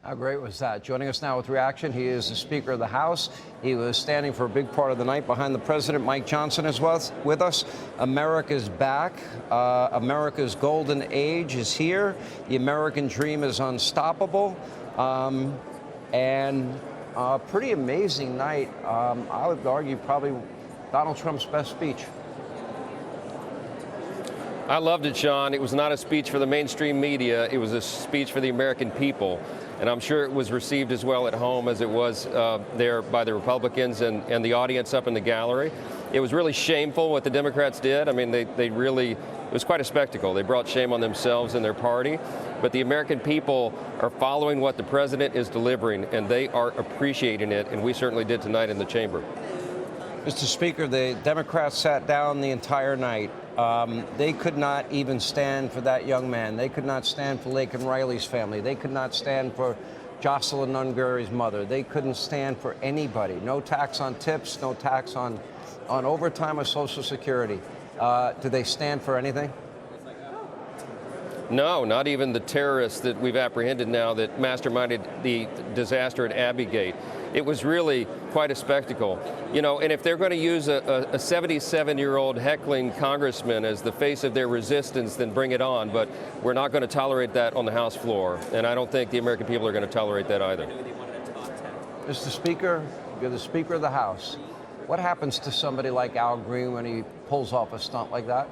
How great was that? Joining us now with reaction, he is the Speaker of the House. He was standing for a big part of the night behind the President. Mike Johnson is with us. America's back. America's golden age is here. The American dream is unstoppable. Pretty amazing night. I would argue probably Donald Trump's best speech. I loved it, Sean. It was not a speech for the mainstream media. It was a speech for the American people. And I'm sure it was received as well at home as it was there by the Republicans and the audience up in the gallery. It was really shameful what the Democrats did. I mean, they really, it was quite a spectacle. They brought shame on themselves and their party. But the American people are following what the president is delivering, and they are appreciating it, and we certainly did tonight in the chamber. Mr. Speaker, the Democrats sat down the entire night. They could not even stand for that young man. They could not stand for Laken Riley's family. They could not stand for Jocelyn Nungary's mother. They couldn't stand for anybody. No tax on tips, no tax on overtime or Social Security. Do they stand for anything? No, not even the terrorists that we've apprehended now that masterminded the disaster at Abbey Gate. It was really quite a spectacle. You know, and if they're going to use a 77-year-old heckling congressman as the face of their resistance, then bring it on. But we're not going to tolerate that on the House floor. And I don't think the American people are going to tolerate that either. Mr. Speaker, you're the Speaker of the House. What happens to somebody like Al Green when he pulls off a stunt like that?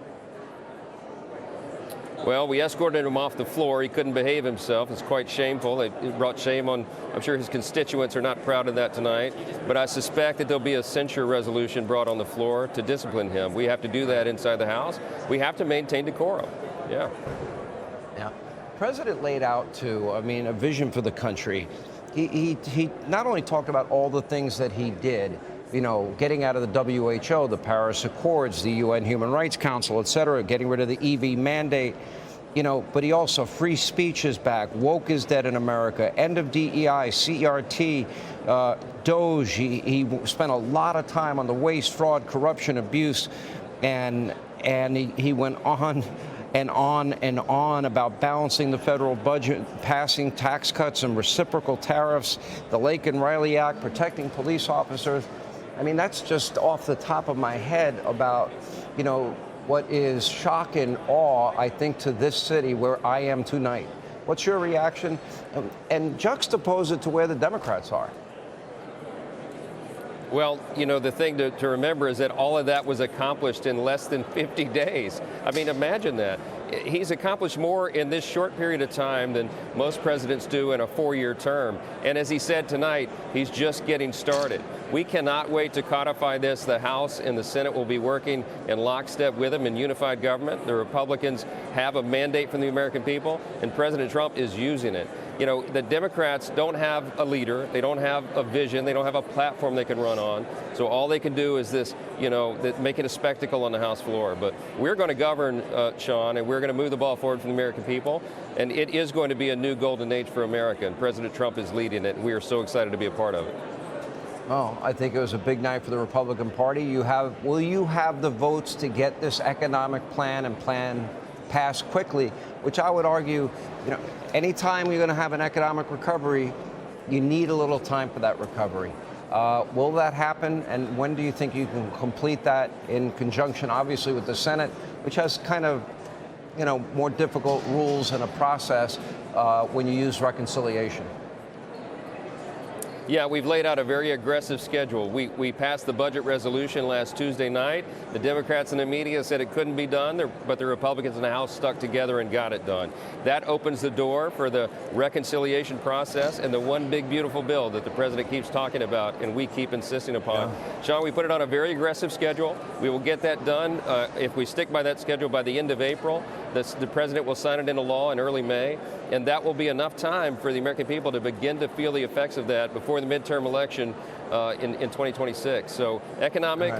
Well, we escorted him off the floor. He couldn't behave himself. It's quite shameful. It brought shame on, I'm sure his constituents are not proud of that tonight. But I suspect that there'll be a censure resolution brought on the floor to discipline him. We have to do that inside the House. We have to maintain decorum. Yeah. Yeah. The President laid out, too, I mean, a vision for the country. He not only talked about all the things that he did, you know, getting out of the WHO, the Paris Accords, the UN Human Rights Council, et cetera, getting rid of the EV mandate, you know, but he also, free speech is back, woke is dead in America, end of DEI, CRT, DOGE. He spent a lot of time on the waste, fraud, corruption, abuse, and he went on and on and on about balancing the federal budget, passing tax cuts and reciprocal tariffs, the Laken Riley Act, protecting police officers. I mean, that's just off the top of my head about, you know, what is shock and awe, I think, to this city where I am tonight. What's your reaction? And juxtapose it to where the Democrats are. Well, you know, the thing to remember is that all of that was accomplished in less than 50 days. I mean, imagine that. He's accomplished more in this short period of time than most presidents do in a 4-year term. And as he said tonight, he's just getting started. We cannot wait to codify this. The House and the Senate will be working in lockstep with him in unified government. The Republicans have a mandate from the American people, and President Trump is using it. You know, the Democrats don't have a leader. They don't have a vision. They don't have a platform they can run on. So all they can do is this, you know, make it a spectacle on the House floor. But we're going to govern, Sean, and we're going to move the ball forward for the American people. And it is going to be a new golden age for America, and President Trump is leading it, and we are so excited to be a part of it. Well, I think it was a big night for the Republican Party. Will you have the votes to get this economic plan passed quickly, which I would argue, you know, anytime you're going to have an economic recovery, you need a little time for that recovery. Will that happen? And when do you think you can complete that in conjunction, obviously, with the Senate, which has kind of, you know, more difficult rules and a process when you use reconciliation? Yeah, we've laid out a very aggressive schedule. We passed the budget resolution last Tuesday night. The Democrats and the media said it couldn't be done, but the Republicans in the House stuck together and got it done. That opens the door for the reconciliation process and the one big beautiful bill that the president keeps talking about and we keep insisting upon. Yeah. Sean, we put it on a very aggressive schedule. We will get that done if we stick by that schedule by the end of April. The president will sign it into law in early May, and that will be enough time for the American people to begin to feel the effects of that before the midterm election in 2026. So economic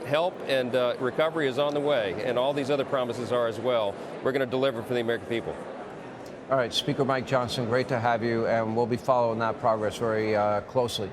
help and recovery is on the way, and all these other promises are as well. We're going to deliver for the American people. All right, Speaker Mike Johnson, great to have you, and we'll be following that progress very closely.